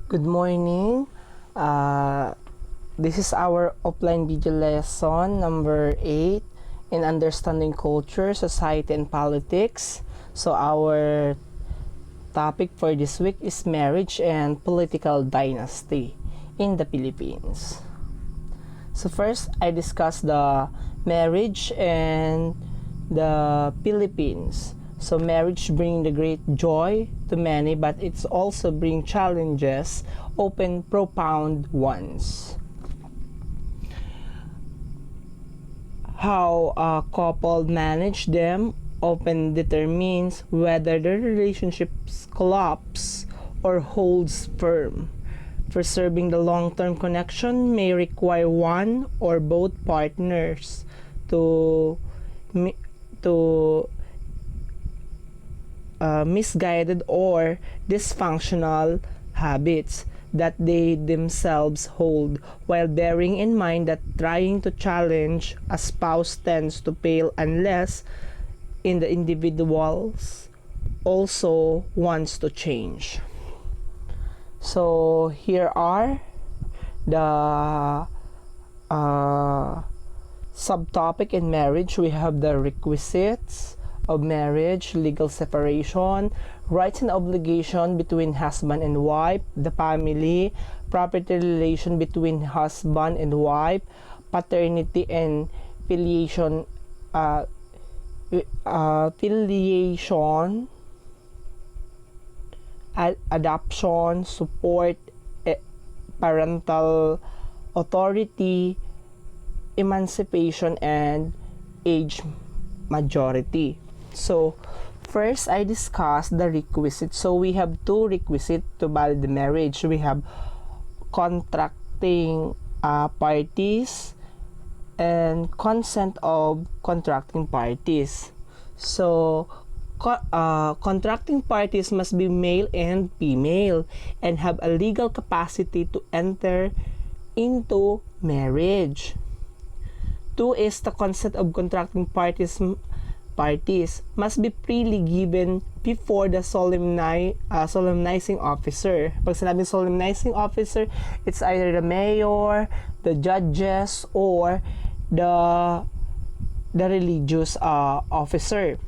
Good morning. Uh, this is our offline video lesson number 8 in Understanding Culture, Society, and Politics. So our topic for this week is marriage and political dynasty in the Philippines. So first, I discuss the marriage and the Philippines. So marriage brings the great joy to many, but it's also bring challenges, often profound ones. How a couple manage them often determines whether the relationships collapse or holds firm. Preserving the long-term connection may require one or both partners to misguided or dysfunctional habits that they themselves hold, while bearing in mind that trying to challenge a spouse tends to fail unless in the individuals also wants to change. So here are the subtopic in marriage. We have the requisites of marriage, legal separation, rights and obligation between husband and wife, the family, property relation between husband and wife, paternity and filiation, adoption, support, parental authority, emancipation, and age majority. So first, I discuss the requisites. So we have two requisites to valid the marriage. We have contracting parties and consent of contracting parties. So contracting parties must be male and female and have a legal capacity to enter into marriage. 2 is the consent of contracting parties must be freely given before the solemnizing officer. Pag sinabing solemnizing officer, it's either the mayor, the judges, or the religious officer.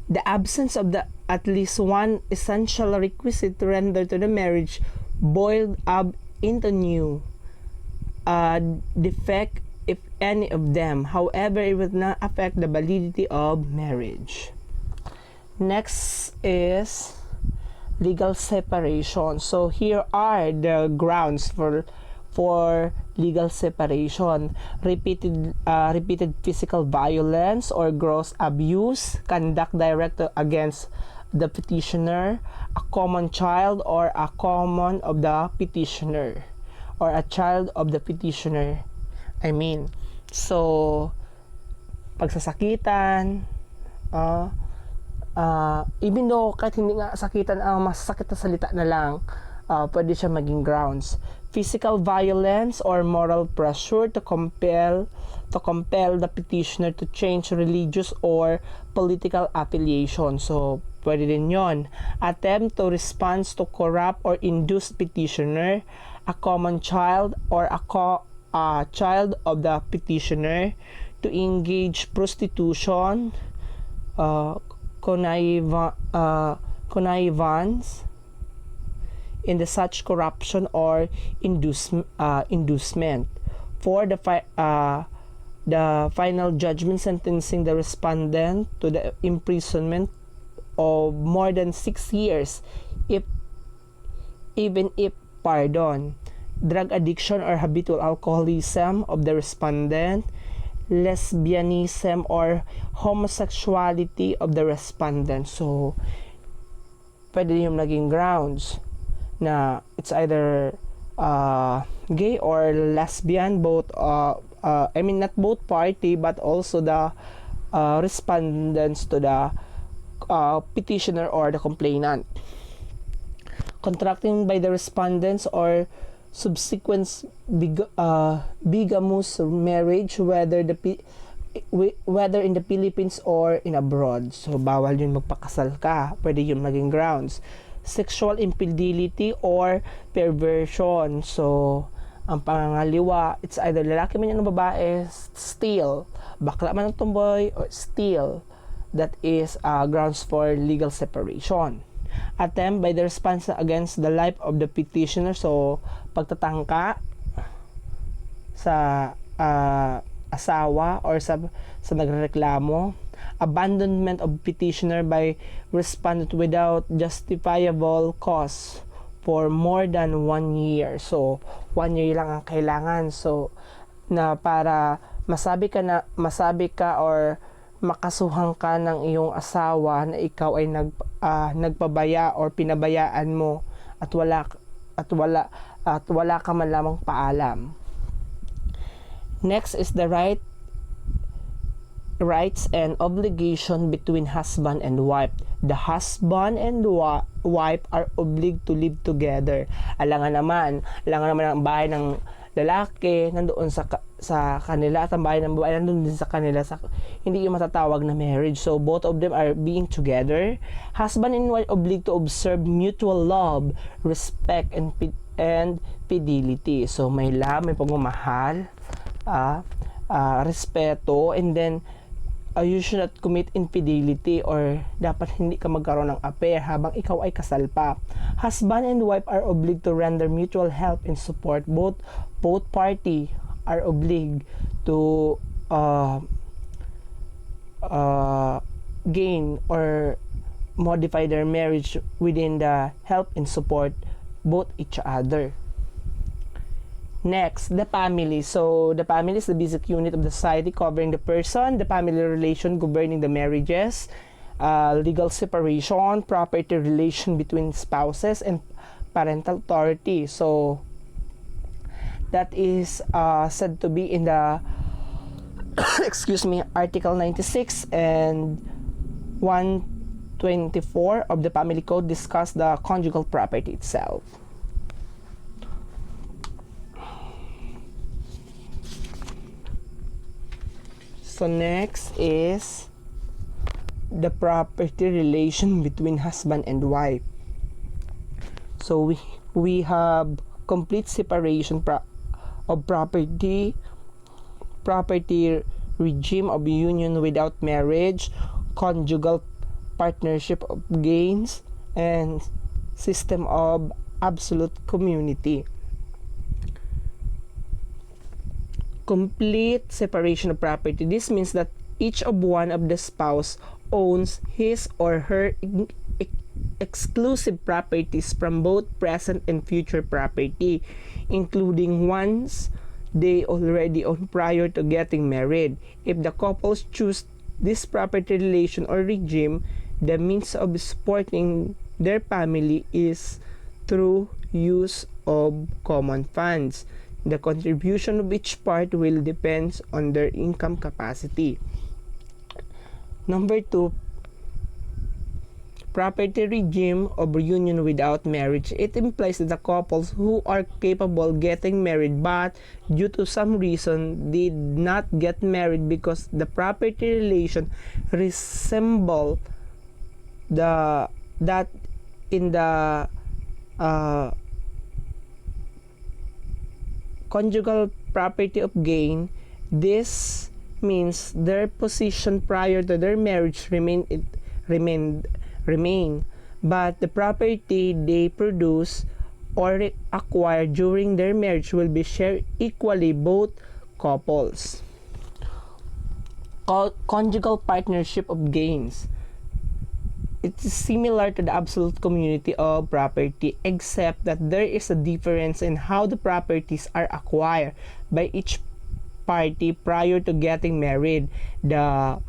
The absence of the at least one essential requisite to render to the marriage boiled up into new defect, if any of them. However, it will not affect the validity of marriage. Next is legal separation. So here are the grounds for legal separation: repeated physical violence or gross abuse, conduct directed against the petitioner, a common child or a common of the petitioner, or a child of the petitioner. So pagsasakitan, even though kahit hindi nga sakitan, ang masakit na salita na lang, pwede siya maging grounds. Physical violence or moral pressure to compel the petitioner to change religious or political affiliation. So pwede din yon. Attempt to respond to corrupt or induce petitioner, a common child or a child of the petitioner, to engage prostitution, connivance in the such corruption or inducement. For the final judgment sentencing the respondent to the imprisonment of more than 6 years, even if pardon. Drug addiction or habitual alcoholism of the respondent, lesbianism or homosexuality of the respondent. So pwede yung naging grounds na it's either gay or lesbian, both not both party but also the respondents to the petitioner or the complainant. Contracting by the respondents or subsequent bigamous marriage, whether the whether in the Philippines or in abroad. So, bawal yun magpakasal ka. Pwede yun maging grounds. Sexual infidelity or perversion. So, ang pangangaliwa, it's either lalaki man yan o babae, still, bakla man ang tomboy, or still, that is grounds for legal separation. Attempt by the respondent against the life of the petitioner. So, pagtatangka sa asawa or sa nagreklamo. Abandonment of petitioner by respondent without justifiable cause for more than 1 year. So, 1 year lang ang kailangan. So, na para masabi ka or makasuhan ka ng iyong asawa na ikaw ay nagpabaya or pinabayaan mo at wala ka man lamang paalam. Next is the rights and obligation between husband and wife. The husband and wife are obliged to live together. Alangan naman ang bahay ng lalaki nandoon sa kanila at ang bahay ng babae nandoon din sa kanila. Hindi yung matatawag na marriage. So both of them are being together. Husband and wife obliged to observe mutual love, respect, and fidelity. So may love, may pagmamahal, respeto, and then you should not commit infidelity or dapat hindi ka magkaroon ng affair habang ikaw ay kasal pa. Husband and wife are obliged to render mutual help and support. Both party are obliged to gain or modify their marriage within the help and support both each other. Next, the family. So, the family is the basic unit of the society covering the person, the family relation governing the marriages, legal separation, property relation between spouses, and parental authority. So, that is said to be in the Article 96 and 124 of the Family Code discuss the conjugal property itself. So next is the property relation between husband and wife. So we have complete separation of property regime of union without marriage, conjugal partnership of gains, and system of absolute community. Complete separation of property. This means that each of one of the spouse owns his or her exclusive properties from both present and future property, including ones they already own prior to getting married. If the couples choose this property relation or regime, the means of supporting their family is through use of common funds. The contribution of each part will depend on their income capacity. Number 2, property regime of union without marriage. It implies that the couples who are capable getting married but due to some reason did not get married because the property relation resemble that in the conjugal property of gain. This means their position prior to their marriage remain, but the property they produce or acquire during their marriage will be shared equally both couples. Conjugal partnership of gains. It's similar to the absolute community of property, except that there is a difference in how the properties are acquired by each party prior to getting married. The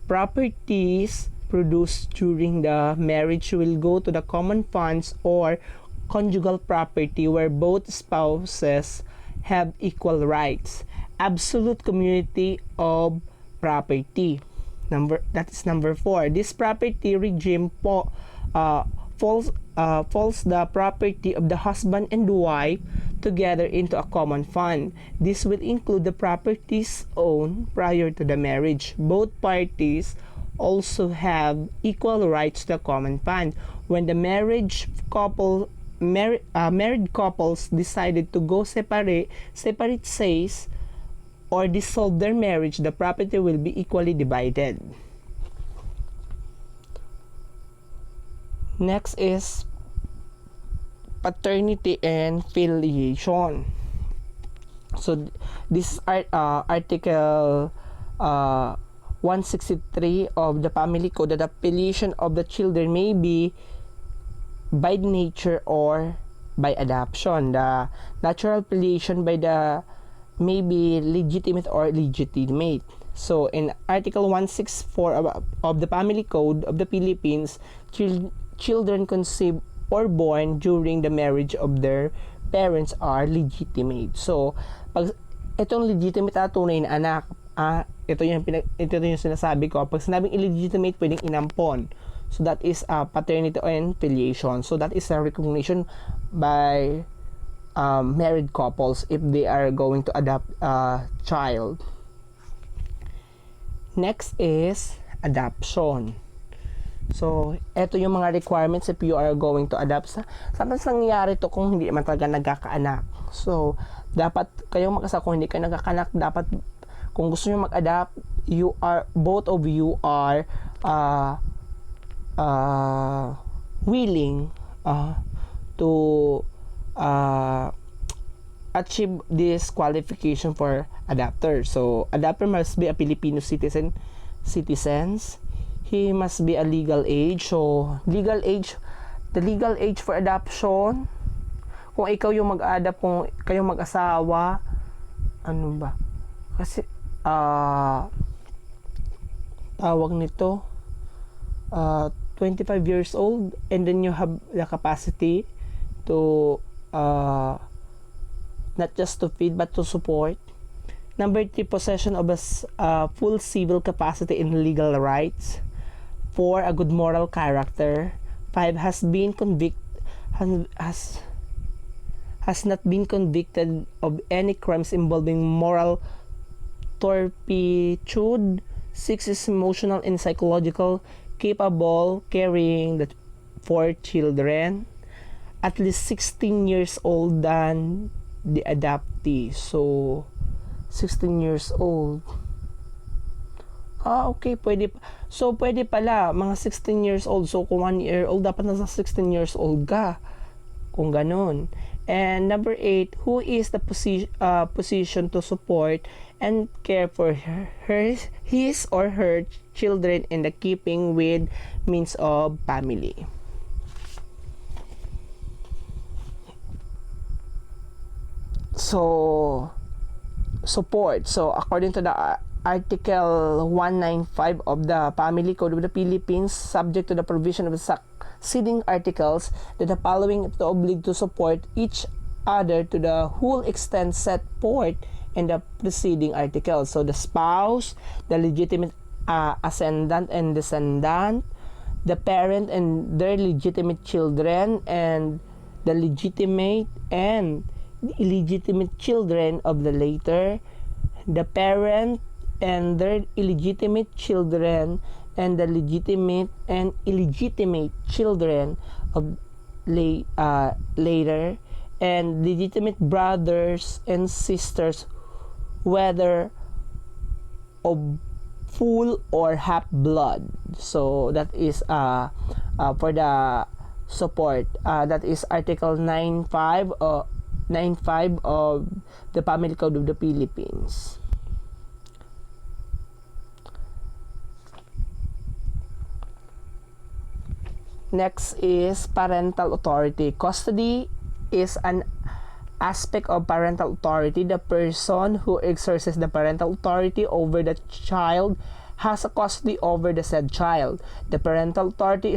properties produced during the marriage will go to the common funds or conjugal property where both spouses have equal rights. Absolute community of property. That is number 4. This property regime falls the property of the husband and wife together into a common fund. This will include the properties owned prior to the marriage. Both parties also have equal rights to the common fund. When the married couples decided to go separate ways or dissolve their marriage, the property will be equally divided. Next is paternity and filiation. So this is Article 163 of the Family Code, that the filiation of the children may be by nature or by adoption. The natural filiation may be legitimate or illegitimate. So in Article 164 of the Family Code of the Philippines, children conceived or born during the marriage of their parents are legitimate. So pag itong legitimate na tunay na anak, ito yung sinasabi ko. Pag sinabing illegitimate, pwedeng inampon. So that is paternity and filiation. So that is a recognition by married couples if they are going to adopt a child. Next is adoption. So, ito yung mga requirements if you are going to adopt. Sometimes nangyayari to kung hindi naman talaga nagkakaanak. So, dapat kayong mag-asa kung hindi kayo nagkakaanak, dapat kung gusto nyo mag-adopt, both of you are willing to achieve this qualification for adopter. So, adopter must be a Filipino citizens. He must be a legal age. So, the legal age for adoption, kung ikaw yung mag-adopt, kung kayong mag-asawa, ano ba? Kasi, tawag nito, 25 years old, and then you have the capacity to, not just to feed, but to support. Number 3, possession of a full civil capacity and legal rights. 4, a good moral character. 5, has not been convicted of any crimes involving moral turpitude. 6 is emotional and psychological capable, carrying the 4 children, at least 16 years old than the adoptee. So 16 years old. Okay, pwede. So, pwede pala, mga 16 years old. So, kung 1 year old, dapat nasa 16 years old ka. Kung ganun. And number 8, who is the position to support and care for his or her children in the keeping with means of family. So, support. So, according to the Article 195 of the Family Code of the Philippines, subject to the provision of the succeeding articles, that the following is obliged to support each other to the whole extent set forth in the preceding articles. So, the spouse, the legitimate ascendant and descendant, the parent and their legitimate children, and the legitimate and the illegitimate children of the later, the parent and their illegitimate children, and the legitimate and illegitimate children of later, and legitimate brothers and sisters, whether of full or half blood. So that is for the support. That is Article 95 of the Family Code of the Philippines. Next is parental authority. Custody is an aspect of parental authority. The person who exercises the parental authority over the child has a custody over the said child. The parental authority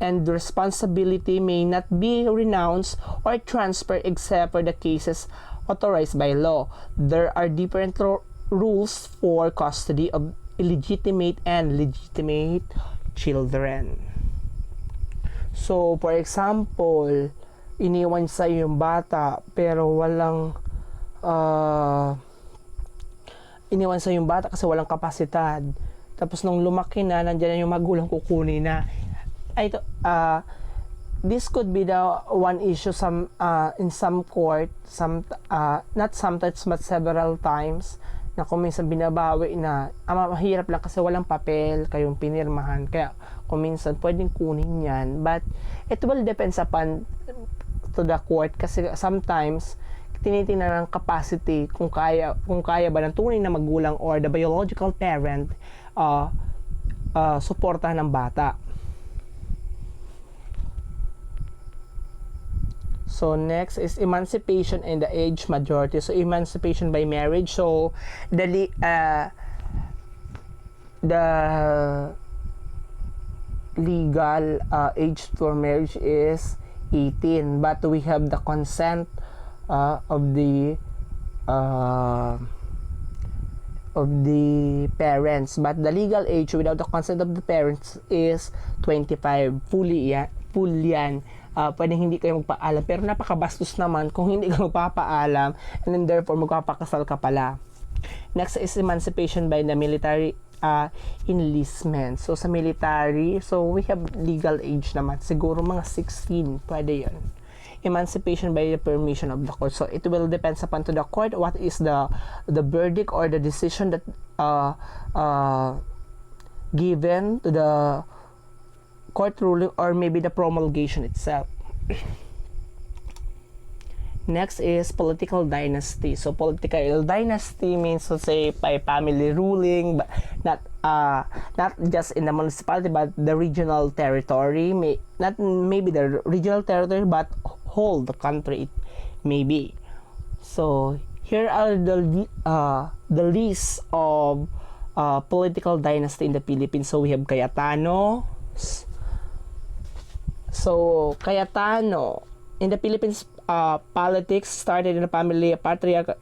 and the responsibility may not be renounced or transferred except for the cases authorized by law. There are different rules for custody of illegitimate and legitimate children. So, for example, iniwan sa yung bata pero walang iniwan sa yung bata kasi walang kapasidad. Tapos nung lumaki na, nandiyan na yung magulang kukunin na. This could be the one issue in some court, not sometimes but several times, na kung minsan binabawi na mahirap lang kasi walang papel kayong pinirmahan, kaya kung minsan pwedeng kunin yan, but it will depends upon to the court kasi sometimes tinitingnan ng capacity kung kaya ba ng tunay na magulang or the biological parent suportahan ng bata. So next is emancipation and the age majority. So emancipation by marriage. So the legal age for marriage is 18, but we have the consent of the parents. But the legal age without the consent of the parents is 25. Full yan. Pwedeng hindi kayo magpaalam, pero napakabastos naman kung hindi ka magpapaalam and then therefore magpapakasal ka pala. Next is emancipation by the military enlistment. So sa military, so we have legal age naman, siguro mga 16, pwede yun. Emancipation by the permission of the court. So it will depend upon to the court what is the verdict or the decision that given to the court ruling or maybe the promulgation itself. Next is political dynasty. So political dynasty means to say by family ruling, but not just in the municipality but the regional territory. Not maybe the regional territory but whole the country it may be. So here are the list of political dynasty in the Philippines. So we have Cayetano. So Cayetano in the Philippines, politics started in the family patriarch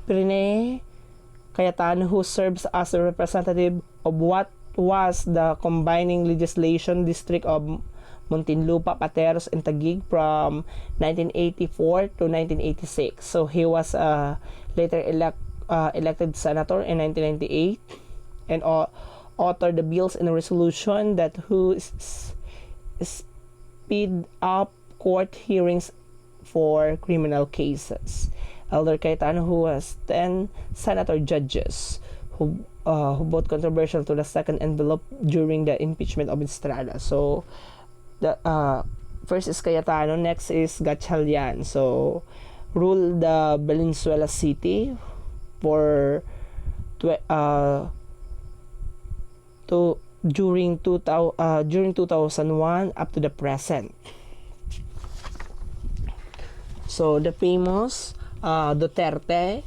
Rene Cayetano, who serves as a representative of what was the combining legislation district of Muntinlupa, Pateros, and Taguig from 1984 to 1986. So he was later elected senator in 1998 and authored the bills and resolution that who speed up court hearings for criminal cases. Elder Cayetano, who has 10 senator judges who both controversial to the second envelope during the impeachment of Estrada. So the first is Cayetano, next is Gatchalian. So ruled the Valenzuela City for during 2001 up to the present. So the famous Duterte,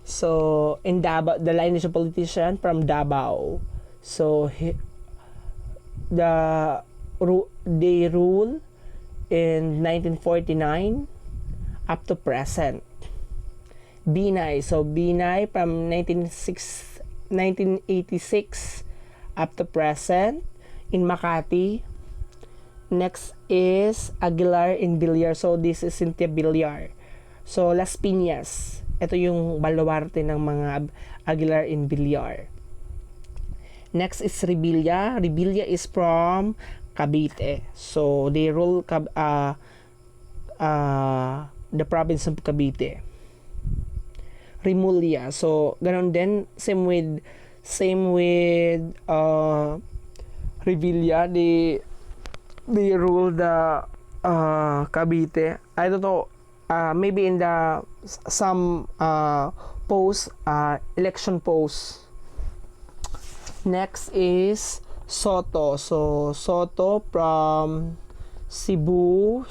so in Davao, the lineage of politician from Davao. So they rule in 1949 up to present. Binay, so Binay from 1986 up to present in Makati. Next is Aguilar in Villar. So this is Cynthia Villar. So Las Piñas, ito yung baluarte ng mga Aguilar in Villar. Next is Revilla. Revilla is from Cavite. So they rule the province of Cavite. Rimulya. So ganon din, same with Revilla, they rule the Cavite. I don't know, maybe in the some election posts. Next is Soto. So Soto from Cebu,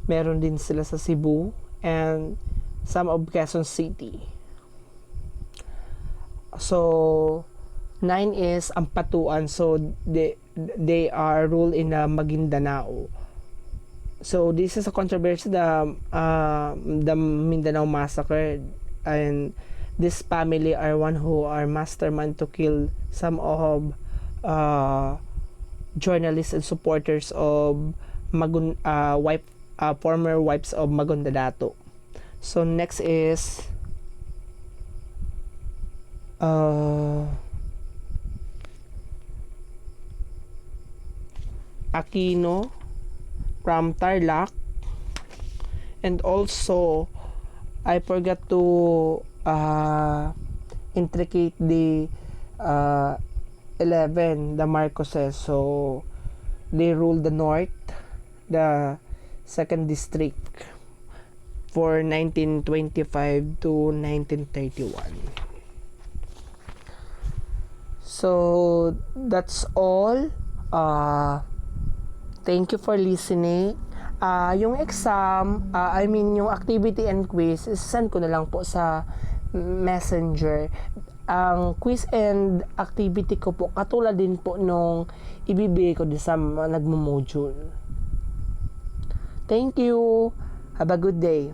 meron din sila sa Cebu, and some of Quezon City. So 9 is Ampatuan. So they are ruled in Maguindanao. So this is a controversy, the Mindanao massacre, and this family are one who are mastermind to kill some of journalists and supporters of former wives of Magondadato. So next is Aquino from Tarlac. And also I forgot to intricate the 11, the Marcoses. So they ruled the north, the second district for 1925 to 1931. So that's all. Thank you for listening. Yung exam, yung activity and quiz, send ko na lang po sa Messenger. Ang quiz and activity ko po, katulad din po nung ibibigay ko din sa nagmo-module. Thank you. Have a good day.